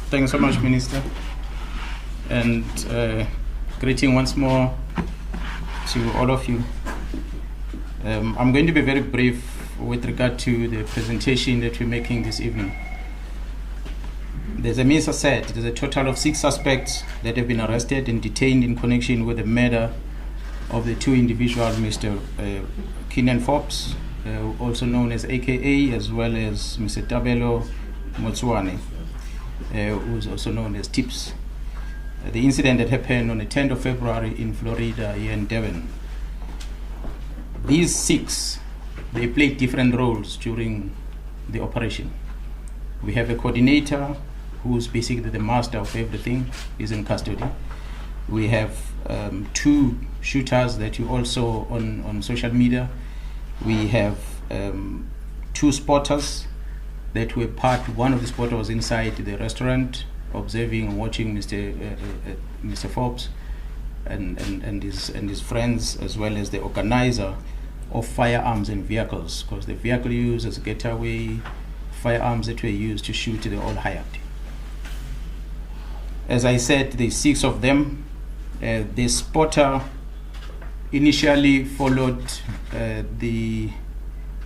Thanks so much, Minister. And greeting once more to all of you. I'm going to be very brief with regard to the presentation that we're making this evening. As the Minister said, there's a total of 6 suspects that have been arrested and detained in connection with the murder of the 2 individuals, Mr. Keenan Forbes, also known as AKA, as well as Mr. Tabelo Motswane, who's also known as Tips. The incident that happened on the 10th of February in Florida, here in Devon. These 6, they played different roles during the operation. We have a coordinator who's basically the master of everything, is in custody. We have 2 shooters that you also on social media. We have 2 spotters that were one of the spotters was inside the restaurant observing and watching Mr. Forbes and his friends, as well as the organizer of firearms and vehicles, because the vehicle used as a getaway, firearms that were used to shoot, they all hired. As I said, the 6 of them. The spotter initially followed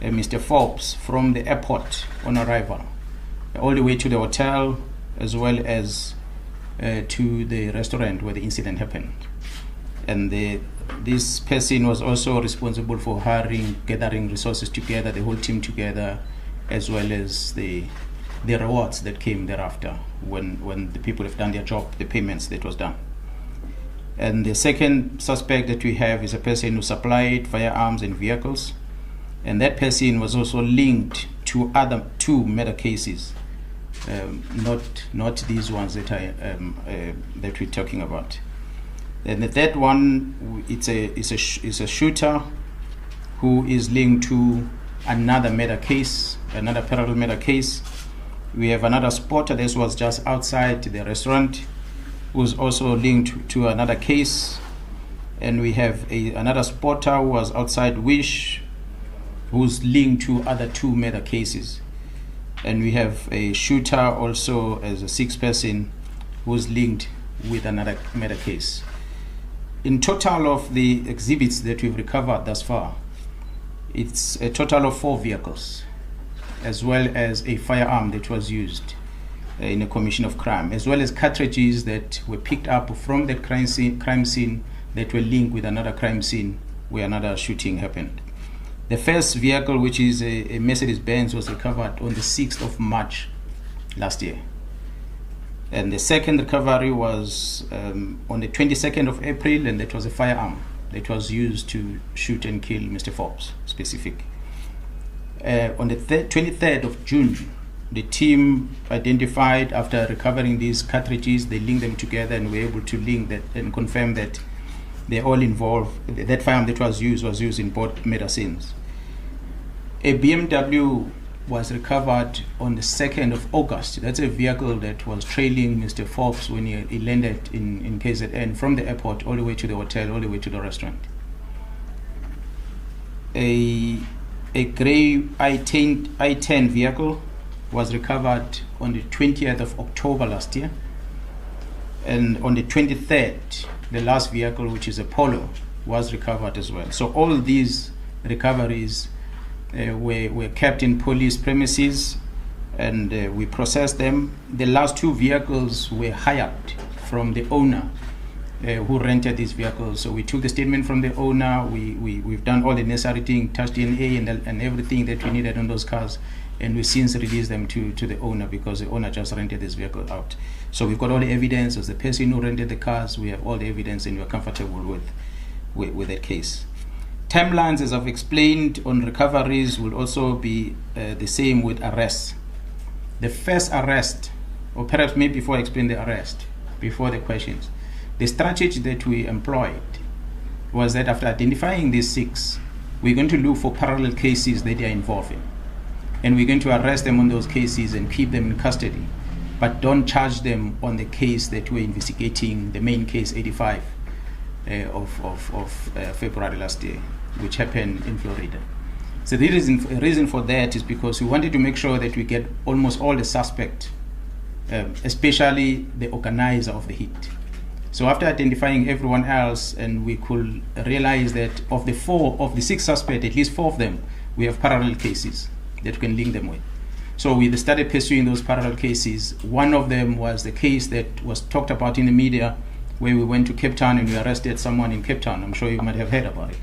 Mr. Forbes from the airport on arrival, all the way to the hotel, as well as to the restaurant where the incident happened. And this person was also responsible for gathering resources together, the whole team together, as well as the rewards that came thereafter when the people have done their job, the payments that was done. And the second suspect that we have is a person who supplied firearms and vehicles, and that person was also linked to other 2 murder cases, not these ones that that we're talking about. And the third one, it's a shooter who is linked to another murder case, another parallel murder case. We have another spotter that was just outside the restaurant, who's also linked to another case. And we have another spotter who was outside Wish, who's linked to other 2 murder cases. And we have a shooter also as a 6th person who's linked with another murder case. In total of the exhibits that we've recovered thus far, it's a total of 4 vehicles, as well as a firearm that was used in a commission of crime, as well as cartridges that were picked up from the crime scene that were linked with another crime scene where another shooting happened. The first vehicle, which is a Mercedes-Benz, was recovered on the 6th of March last year. And the second recovery was on the 22nd of April, and that was a firearm that was used to shoot and kill Mr. Forbes, specific. On the 23rd of June, the team identified, after recovering these cartridges, they linked them together and were able to link that and confirm that they're all involved. That firearm that was used in both murder scenes. A BMW was recovered on the 2nd of August. That's a vehicle that was trailing Mr. Forbes when he landed in KZN from the airport all the way to the hotel, all the way to the restaurant. A grey I-10 vehicle was recovered on the 20th of October last year. And on the 23rd, the last vehicle, which is a Polo, was recovered as well. So all these recoveries were kept in police premises, and we processed them. The last 2 vehicles were hired from the owner who rented these vehicles. So we took the statement from the owner. We've done all the necessary things, touched DNA and everything that we needed on those cars, and we since released them to the owner, because the owner just rented this vehicle out. So we've got all the evidence as the person who rented the cars. We have all the evidence, and we're comfortable with that case. Timelines, as I've explained, on recoveries will also be the same with arrests. The first arrest, or perhaps maybe before I explain the arrest, before the questions, the strategy that we employed was that after identifying these 6, we're going to look for parallel cases that they are involved in. And we're going to arrest them on those cases and keep them in custody, but don't charge them on the case that we're investigating, the main case 85 of February last year, which happened in Florida. So the reason for that is because we wanted to make sure that we get almost all the suspects especially the organizer of the hit. So after identifying everyone else, and we could realize that of the 6 suspects, at least 4 of them, we have parallel cases that we can link them with. So we started pursuing those parallel cases. One of them was the case that was talked about in the media, where we went to Cape Town and we arrested someone in Cape Town. I'm sure you might have heard about it.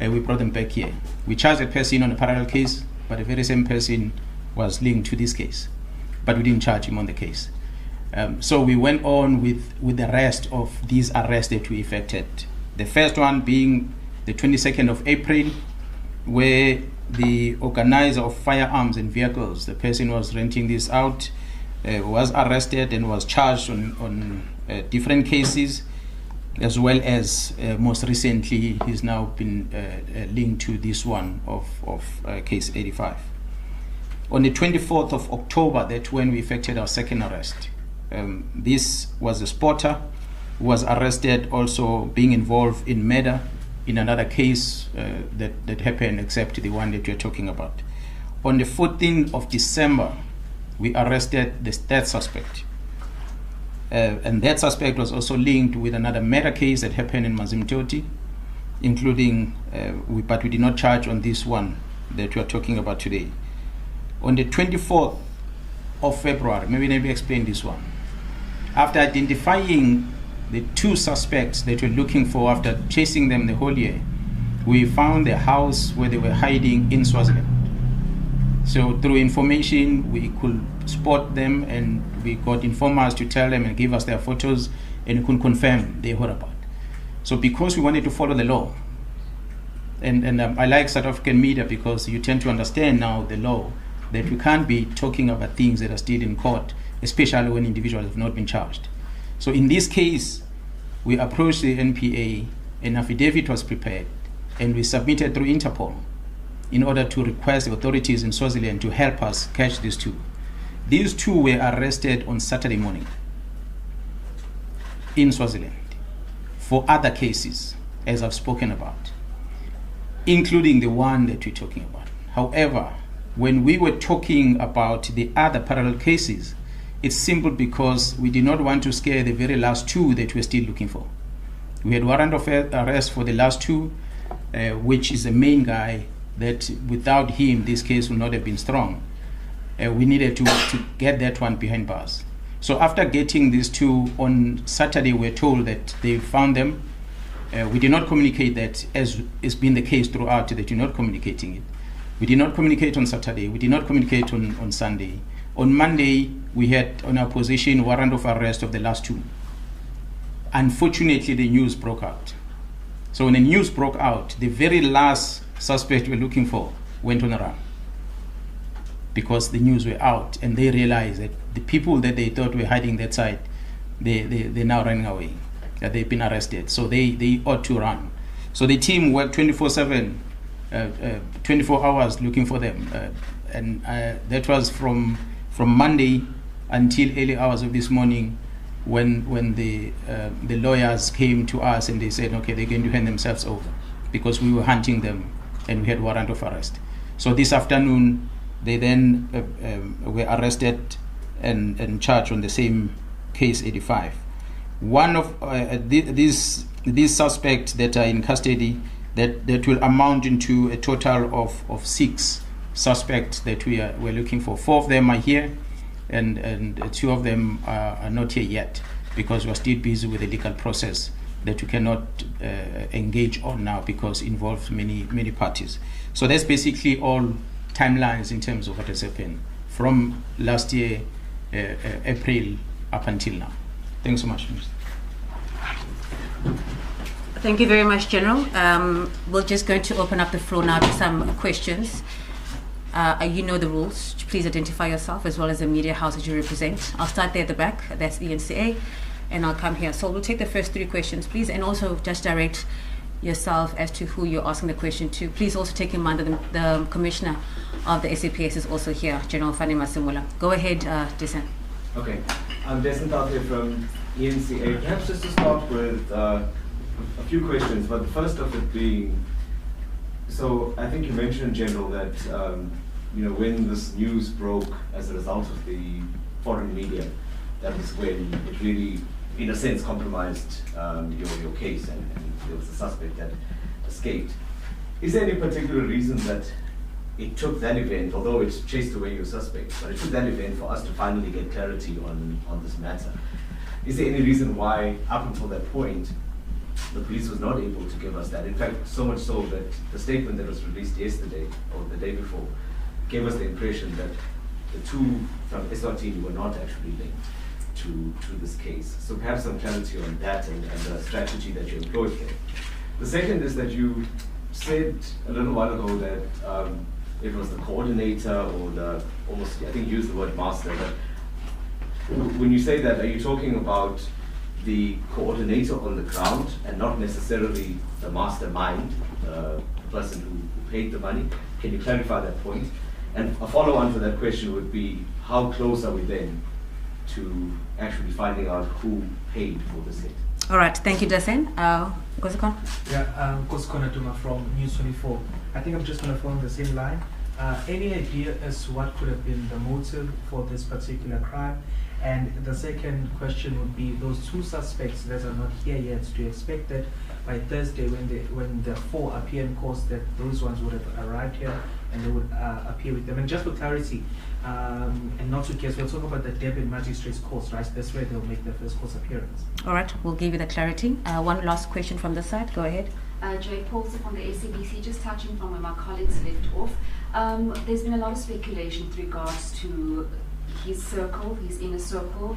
And we brought them back here. We charged a person on a parallel case, but the very same person was linked to this case, but we didn't charge him on the case. So we went on with the rest of these arrests that we effected. The first one being the 22nd of April, where the organizer of firearms and vehicles, the person who was renting this out, was arrested and was charged on different cases, as well as most recently he's now been linked to this one of case 85. On the 24th of October, that's when we effected our second arrest. This was a spotter who was arrested, also being involved in murder in another case that happened, except the one that you're talking about. On the 14th of December, we arrested the third suspect. And that suspect was also linked with another murder case that happened in Mazimtoti, including, but we did not charge on this one that we are talking about today. On the 24th of February, maybe let me explain this one. After identifying the 2 suspects that we're looking for, after chasing them the whole year, we found the house where they were hiding in Swaziland. So through information, we could spot them, and we got informers to tell them and give us their photos, and we could confirm their whereabouts. So because we wanted to follow the law, and I like South African media because you tend to understand now the law, that we can't be talking about things that are still in court, especially when individuals have not been charged. So in this case, we approached the NPA, an affidavit was prepared, and we submitted through Interpol in order to request the authorities in Swaziland to help us catch these 2. These 2 were arrested on Saturday morning in Swaziland for other cases, as I've spoken about, including the one that we're talking about. However, when we were talking about the other parallel cases, it's simple because we did not want to scare the very last 2 that we're still looking for. We had warrant of arrest for the last 2, which is the main guy that without him this case would not have been strong. We needed to get that one behind bars. So after getting these 2 on Saturday, we're told that they found them. We did not communicate that, as has been the case throughout, that you're not communicating it. We did not communicate on Saturday. We did not communicate on Sunday. On Monday, we had on our possession warrant of arrest of the last 2. Unfortunately, the news broke out. So when the news broke out, the very last suspect we're looking for went on a run, because the news were out, and they realized that the people that they thought were hiding that side, they're now running away, that they've been arrested. So they ought to run. So the team worked 24/7, 24 hours looking for them, and that was from Monday until early hours of this morning, when the lawyers came to us and they said, okay, they're going to hand themselves over, because we were hunting them and we had warrant of arrest. So this afternoon, they then were arrested and charged on the same case 85. One of these suspects that are in custody, that will amount into a total of 6 suspects that we're looking for. 4 of them are here, and 2 of them are not here yet, because we're still busy with the legal process that we cannot engage on now, because it involves many parties. So that's basically all timelines in terms of what has happened from last year, April, up until now. Thanks so much, Mr. Thank you very much, General. We're just going to open up the floor now to some questions. You know the rules. Please identify yourself as well as the media house that you represent. I'll start there at the back. That's ENCA. And I'll come here. So we'll take the first 3 questions, please. And also just direct yourself as to who you're asking the question to. Please also take in mind that the Commissioner of the SAPS is also here, General Fani Masimula. Go ahead, Jason. Okay. I'm Jason Tate from ENCA. Perhaps just to start with a few questions, but the first of it being, so I think you mentioned, General, that when this news broke as a result of the foreign media, that was when it really, in a sense, compromised your case, and there was a suspect that escaped. Is there any particular reason that it took that event, although it chased away your suspect, but it took that event for us to finally get clarity on this matter? Is there any reason why, up until that point, the police was not able to give us that? In fact, so much so that the statement that was released yesterday or the day before gave us the impression that the two from SRT were not actually linked to this case. So perhaps some clarity on that and the strategy that you employed there. The second is that you said a little while ago that it was the coordinator or almost, I think you used the word master, but when you say that, are you talking about the coordinator on the ground and not necessarily the mastermind, the person who paid the money? Can you clarify that point? And a follow-on to that question would be, how close are we then to actually finding out who paid for this hit? All right, thank you, Dasen. Kosikon? Yeah, Kosikon Aduma from News 24. I think I'm just going to follow the same line. Any idea as to what could have been the motive for this particular crime? And the second question would be, those two suspects that are not here yet, do you expect that by Thursday, when the four appear in court, that those ones would have arrived here and they would appear with them? And just for clarity, and not to guess, we'll talk about the Durban Magistrates Court, right? That's where they'll make their first court appearance. All right, we'll give you the clarity. One last question from this side. Go ahead. Jay Paulson from the SABC, just touching from where my colleagues left off. There's been a lot of speculation with regards to his circle, his inner circle.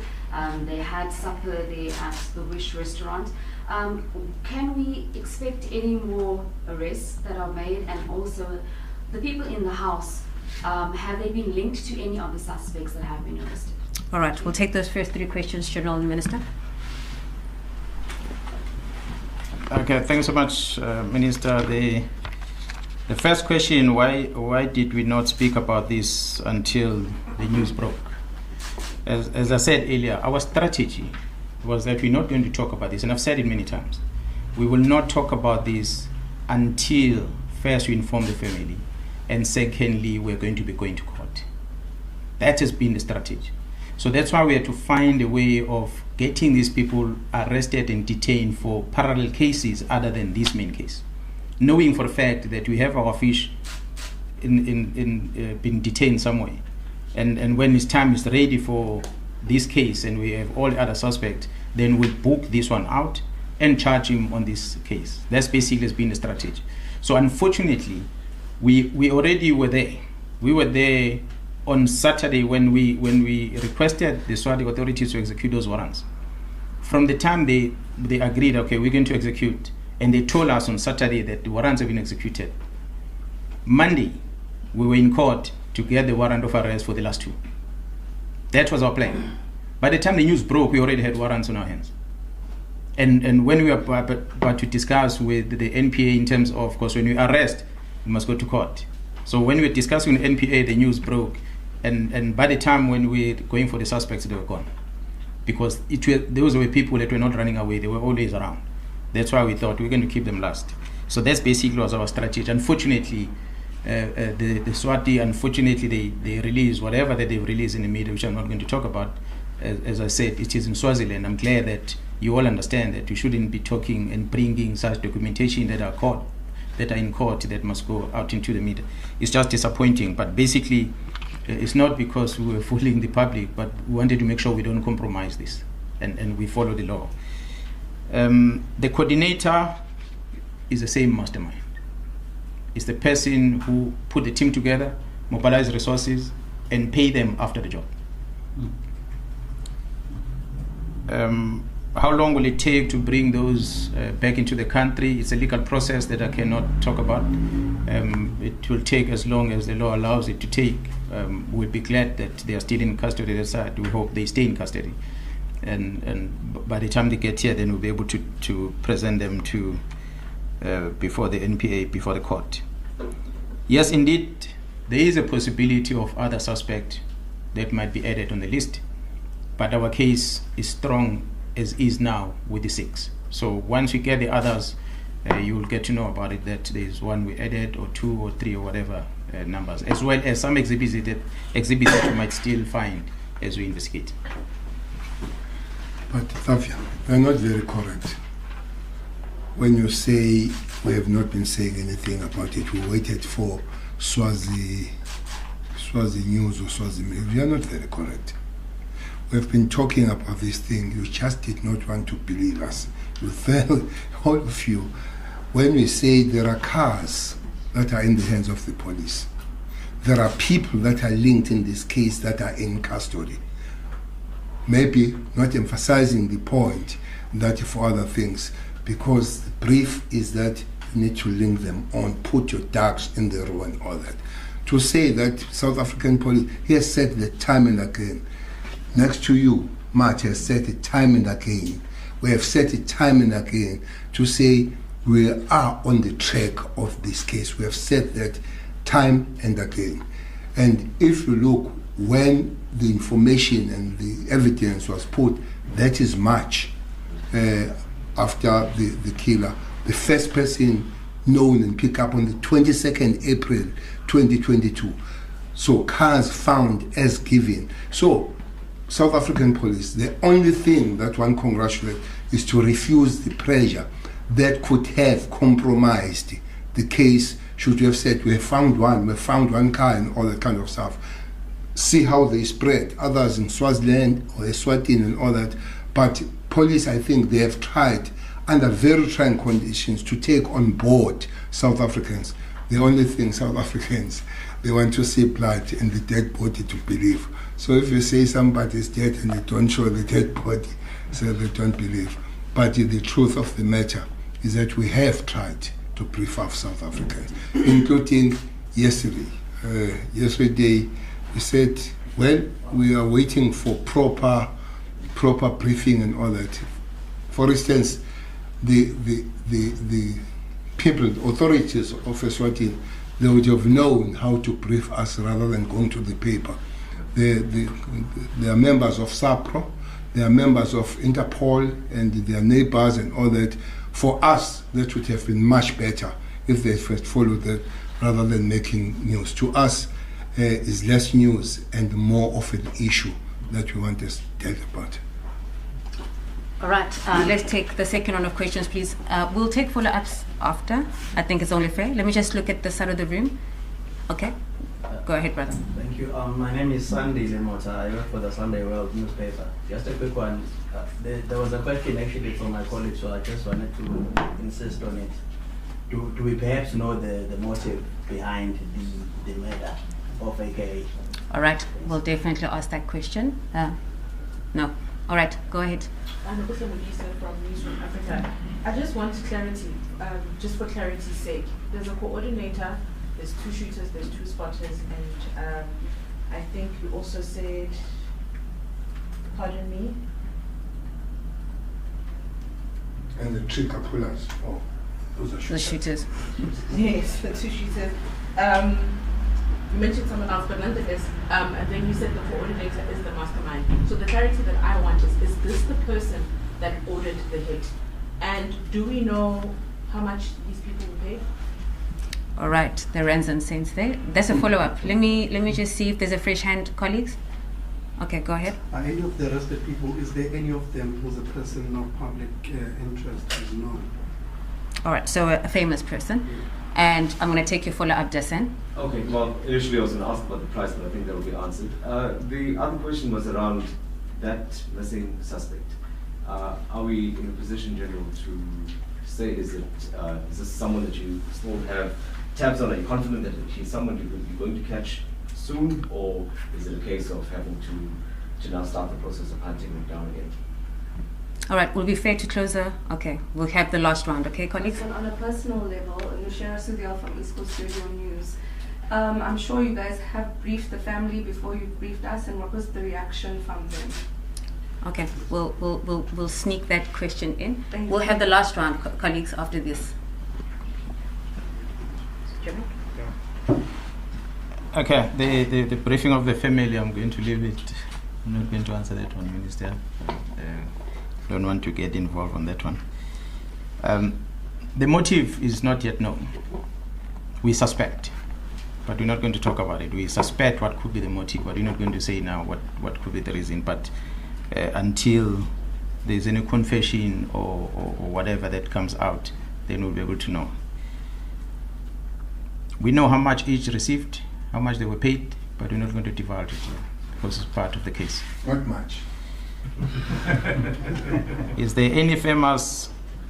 They had supper there at the Wish restaurant. Can we expect any more arrests that are made? And also, the people in the house, have they been linked to any of the suspects that have been arrested? All right, we'll take those first three questions, General Minister. Okay, thanks so much, Minister. The first question, why did we not speak about this until the news broke? As I said earlier, our strategy was that we're not going to talk about this, and I've said it many times. We will not talk about this until first we inform the family, and secondly, we're going to be going to court. That has been the strategy. So that's why we had to find a way of getting these people arrested and detained for parallel cases other than this main case, knowing for a fact that we have our fish being detained somewhere. And when his time is ready for this case and we have all the other suspects, then we'll book this one out and charge him on this case. That's basically has been the strategy. So unfortunately, we already were there. We were there on Saturday when we requested the Swati authorities to execute those warrants. From the time they agreed, okay, we're going to execute, and they told us on Saturday that the warrants have been executed. Monday, we were in court to get the warrant of arrest for the last two. That was our plan. By the time the news broke, we already had warrants on our hands. And when we were about to discuss with the NPA in terms of course, when we arrest, we must go to court. So when we were discussing with NPA, the news broke. And by the time when we were going for the suspects, they were gone. Because those were people that were not running away. They were always around. That's why we thought we're going to keep them last. So that's basically was our strategy. Unfortunately, the Swati, unfortunately, they release whatever that they've released in the media, which I'm not going to talk about. As I said, it is in Swaziland. I'm glad that you all understand that we shouldn't be talking and bringing such documentation that are in court that must go out into the media. It's just disappointing. But basically, it's not because we were fooling the public, but we wanted to make sure we don't compromise this and we follow the law. The coordinator is the same mastermind. It's the person who put the team together, mobilize resources, and pay them after the job. How long will it take to bring those back into the country? It's a legal process that I cannot talk about. It will take as long as the law allows it to take. We'll be glad that they are still in custody. That's side. We hope they stay in custody. And by the time they get here, then we'll be able to present them to before the NPA, before the court. Yes, indeed, there is a possibility of other suspects that might be added on the list. But our case is strong as is now with the 6. So once we get the others, you will get to know about it, that there is one we added, or 2 or 3 or whatever numbers, as well as some exhibits that you might still find as we investigate. But Tafia, you're not very correct. When you say we have not been saying anything about it, we waited for Swazi News or Swazi Media. You are not very correct. We have been talking about this thing. You just did not want to believe us. You fell, all of you, when we say there are cars that are in the hands of the police. There are people that are linked in this case that are in custody. Maybe not emphasizing the point that for other things, because the brief is that you need to link them on, put your ducks in the row and all that. To say that South African police, he has said that time and again. Next to you, Matt has said it time and again. We have said it time and again to say we are on the track of this case. We have said that time and again. And if you look, when the information and the evidence was put, that is March after the killer. The first person known and picked up on the 22nd April 2022. So cars found as given. So South African police, the only thing that one congratulates is to refuse the pressure that could have compromised the case. Should you have said, we found one car and all that kind of stuff. See how they spread, others in Swaziland or Eswatini and all that. But police, I think they have tried under very trying conditions to take on board South Africans. The only thing South Africans, they want to see blood and the dead body to believe. So if you say somebody is dead and they don't show the dead body, so they don't believe. But the truth of the matter is that we have tried to brief our South Africans, including yesterday. Yesterday, we said, well, we are waiting for proper briefing and all that. For instance, the people, the authorities of Eswatini, they would have known how to brief us rather than going to the paper. They are members of SAPRO, they are members of Interpol and their neighbors and all that. For us, that would have been much better if they first followed that rather than making news. To us, is less news and more of an issue that we want us to tell about. All right, let's take the second round of questions, please. We'll take follow-ups after. I think it's only fair. Let me just look at the side of the room. Okay, go ahead, brother. Thank you. My name is Sandy Lemota. I work for the Sunday World newspaper. Just a quick one. There was a question actually from my colleague, so I just wanted to insist on it. Do we perhaps know the motive behind the murder of AKA? All right, we'll definitely ask that question. No. All right, go ahead. I'm Lisa from News from Africa. I just want clarity, just for clarity's sake. There's a coordinator, there's two shooters, there's two spotters, and I think you also said, pardon me? And the trigger pullers. Oh, those are shooters. The shooters. Yes, the two shooters. You mentioned someone else, but nonetheless, and then you said the coordinator is the mastermind. So the clarity that I want is this the person that ordered the hit? And do we know how much these people were paid? All right, the rands and cents there. That's a follow-up. Let me just see if there's a fresh hand, colleagues. Okay, go ahead. Any of the arrested people, is there any of them who's a person of public interest who's known? All right, so a famous person. And I'm going to take your follow-up, Jason. Okay, well, initially I was going to ask about the price, but I think that will be answered. The other question was around that missing suspect. Are we in a position, General, to say, is this someone that you still have tabs on? Are you confident that he's someone you're going to catch soon, or is it a case of having to now start the process of hunting him down again? All right, we'll be fair to close okay, we'll have the last round, okay, colleagues? On a personal level, Nushera Sudial from East Coast Radio News. I'm sure you guys have briefed the family before you briefed us, and what was the reaction from them? Okay, we'll sneak that question in. Thank We'll you. have the last round, colleagues, after this. Jimmy? Okay, the briefing of the family, I'm going to leave it. I'm not going to answer that one, Minister. Don't want to get involved on that one. The motive is not yet known. We suspect, but we're not going to talk about it. We suspect what could be the motive, but we're not going to say now what could be the reason. But until there's any confession or whatever that comes out, then we'll be able to know. We know how much each received, how much they were paid, but we're not going to divulge it here because it's part of the case. Not much. Is there any famous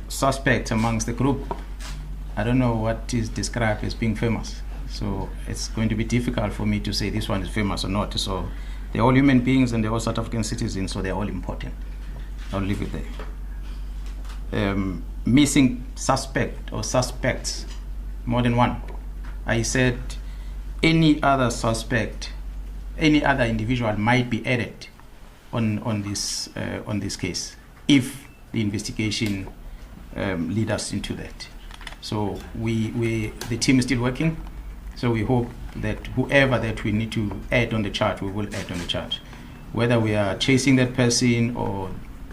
suspect amongst the group? I don't know what is described as being famous, so it's going to be difficult for me to say this one is famous or not. So they're all human beings and they're all South African citizens, so they're all important. I'll leave it there. Missing suspect or suspects, more than one. I said any other suspect, any other individual might be added on this case if the investigation lead us into that. So the team is still working. So we hope that whoever that we need to add on the charge, we will add on the charge. Whether we are chasing that person or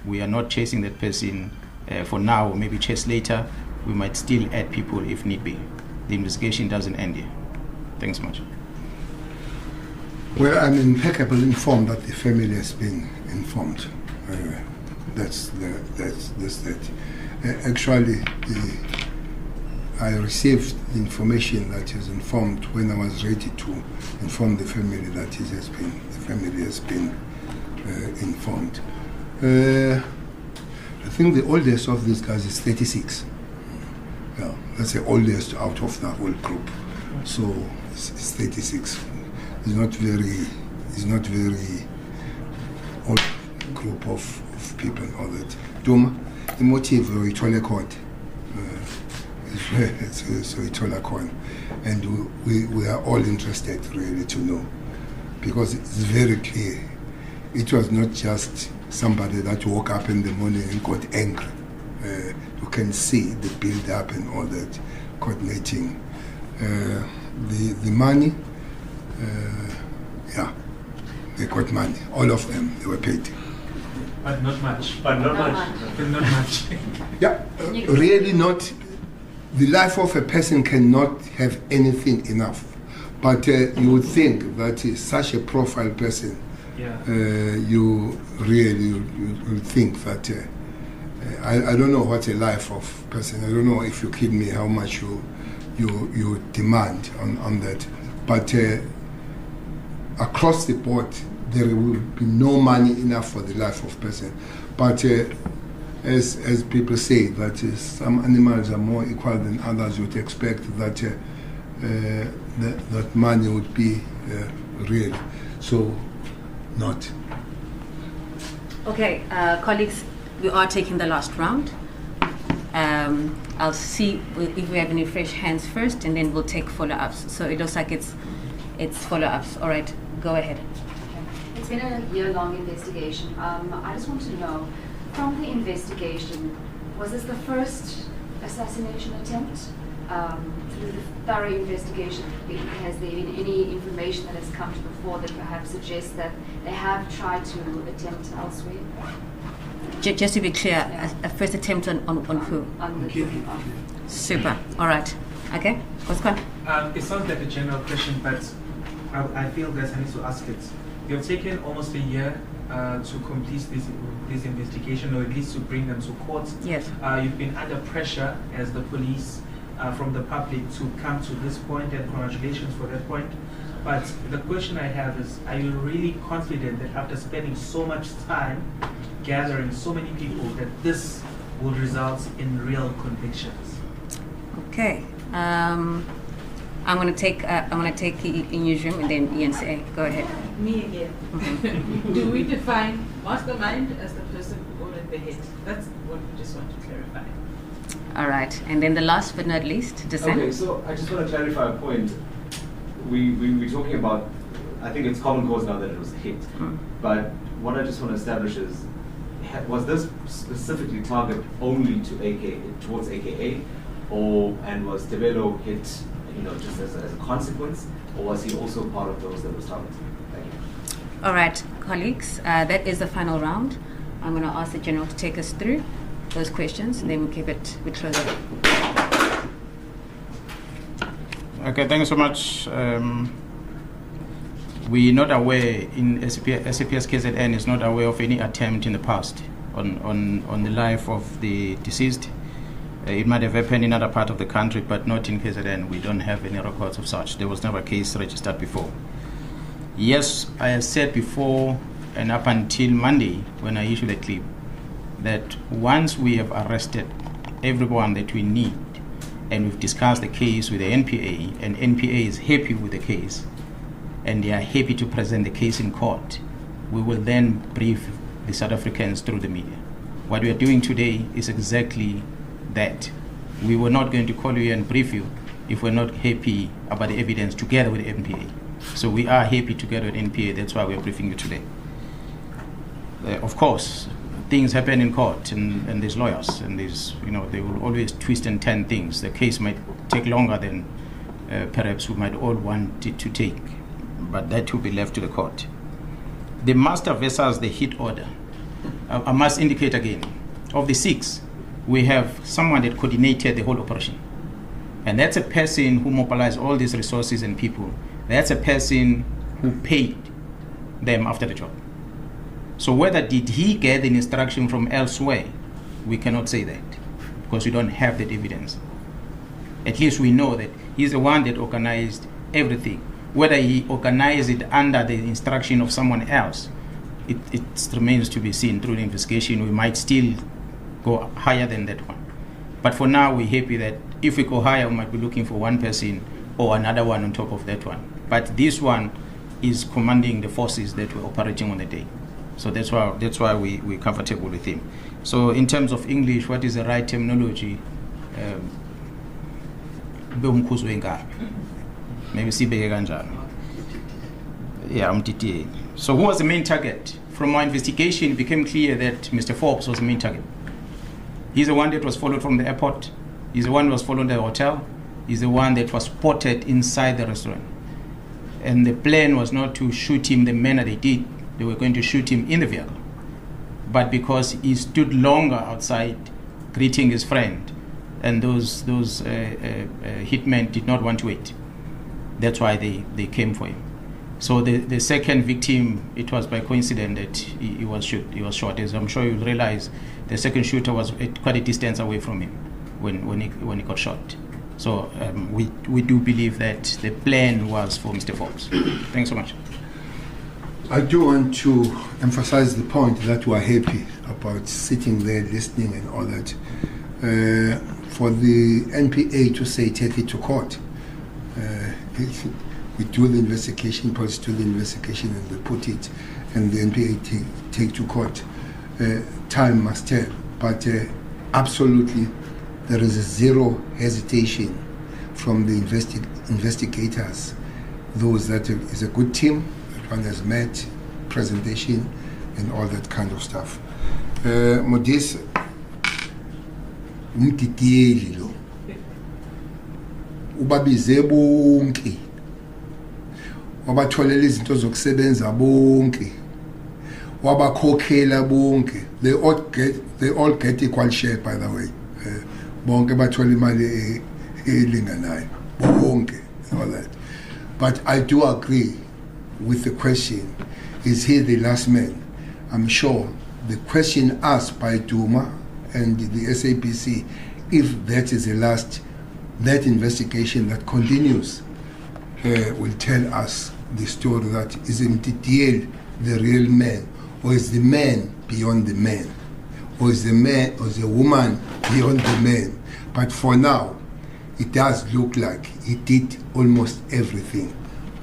we are not chasing that person for now, or maybe chase later, we might still add people if need be. The investigation doesn't end here. Thanks much. Well, I'm impeccably informed that the family has been informed. That's that. Actually, I received the information that is informed when I was ready to inform the family that the family has been informed. I think the oldest of these guys is 36. Yeah, that's the oldest out of the whole group. So it's 36. It's not very old group of people. All that. Duma, the motive we told court. So we told court, and we are all interested really to know, because it's very clear. It was not just somebody that woke up in the morning and got angry. You can see the build up and all that coordinating. The money, yeah, they got money. All of them, they were paid. But not much. But not much. But not much. Yeah, really not. The life of a person cannot have anything enough. But you would think that such a profile person, Yeah. you really you think that I don't know what a life of person. I don't know if you kid me how much you demand on that. But across the board, there will be no money enough for the life of person. But as people say, that some animals are more equal than others, you'd expect that that money would be real. So, not. Okay, colleagues, we are taking the last round. I'll see if we have any fresh hands first, and then we'll take follow-ups. So it looks like it's follow-ups. All right, go ahead. It's been a year-long investigation. I just want to know, from the investigation, was this the first assassination attempt? Through the thorough investigation, has there been any information that has come to the fore that perhaps suggests that they have tried to attempt elsewhere? Just to be clear, a first attempt on who? On the Super. All right. Okay. What's going? It sounds like a general question, but I feel that I need to ask it. You have taken almost a year to complete this investigation, or at least to bring them to court. Yes. You've been under pressure as the police from the public to come to this point, and congratulations for that point. But the question I have is, are you really confident that after spending so much time gathering so many people, that this will result in real convictions? Okay. I'm gonna take Ian's room, and then Ian say, go ahead. Me again. Do we define mastermind as the person who ordered the hit? That's what we just want to clarify. All right, and then the last but not least, Dissent. Okay, so I just want to clarify a point. We're talking about, I think it's common cause now that it was a hit, but what I just want to establish is, was this specifically targeted only to towards AKA, and was Tebelo hit, just as a consequence, or was he also part of those that was targeted? Thank you. All right, colleagues, that is the final round. I'm going to ask the General to take us through those questions, and then we'll keep it with closure. Okay, thank you so much. We're not aware, in SAPS KZN is not aware of any attempt in the past on the life of the deceased. It might have happened in other part of the country, but not in KZN. We don't have any records of such. There was never a case registered before. Yes, I have said before, and up until Monday, when I issued a clip, that once we have arrested everyone that we need, and we've discussed the case with the NPA, and NPA is happy with the case, and they are happy to present the case in court, we will then brief the South Africans through the media. What we are doing today is exactly that. We were not going to call you and brief you if we're not happy about the evidence together with the NPA. So we are happy together with NPA, that's why we're briefing you today. Of course, things happen in court, and there's lawyers, and there's, they will always twist and turn things. The case might take longer than perhaps we might all want it to take, but that will be left to the court. The master versus the hit order. I must indicate again, of the 6, we have someone that coordinated the whole operation. And that's a person who mobilized all these resources and people. That's a person who paid them after the job. So whether did he get an instruction from elsewhere, we cannot say that, because we don't have that evidence. At least we know that he's the one that organized everything. Whether he organized it under the instruction of someone else, it remains to be seen through the investigation. We might still go higher than that one. But for now, we're happy that if we go higher, we might be looking for one person or another one on top of that one. But this one is commanding the forces that were operating on the day. So that's why we're comfortable with him. So in terms of English, what is the right terminology? Maybe sibeke kanjalo. Yeah, umtiti. So who was the main target? From our investigation, it became clear that Mr. Forbes was the main target. He's the one that was followed from the airport. He's the one who was followed at the hotel. He's the one that was spotted inside the restaurant. And the plan was not to shoot him the manner they did. They were going to shoot him in the vehicle. But because he stood longer outside greeting his friend, and those hitmen did not want to wait. That's why they came for him. So the second victim, it was by coincidence that he was shot. As I'm sure you'll realize, the second shooter was at quite a distance away from him when he got shot. So we do believe that the plan was for Mr. Forbes. Thanks so much. I do want to emphasize the point that we are happy about sitting there listening and all that. For the NPA to say take it to court, we do the investigation, police do the investigation, and we put it, and the NPA take to court. Time must tell, but absolutely there is a zero hesitation from the investigators. Those that is a good team, that one has met, presentation, and all that kind of stuff. Modis, umtitieli lo, ubabize bonke, wabatholela izinto zokusebenza bonke, wabakhokhela bonke. They all get equal share, by the way. Bonke bathola imali elinganayo, bonke, all that. But I do agree with the question, is he the last man? I'm sure the question asked by Duma and the SAPC, if that is the last, that investigation that continues will tell us the story that is Mtitiel the real man, or is the man beyond the man, or is the man or the woman beyond the man. But for now, it does look like he did almost everything.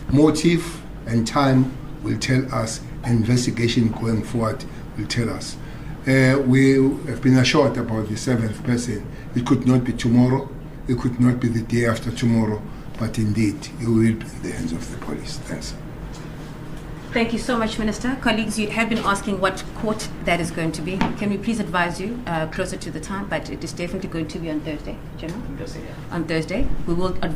Motive and time will tell us, investigation going forward will tell us. We have been assured about the 7th person. It could not be tomorrow, it could not be the day after tomorrow, but indeed, it will be in the hands of the police. Thanks. Thank you so much, Minister. Colleagues, you have been asking what court that is going to be. Can we please advise you closer to the time? But it is definitely going to be on Thursday, General? Thursday, yeah. On Thursday. We will advise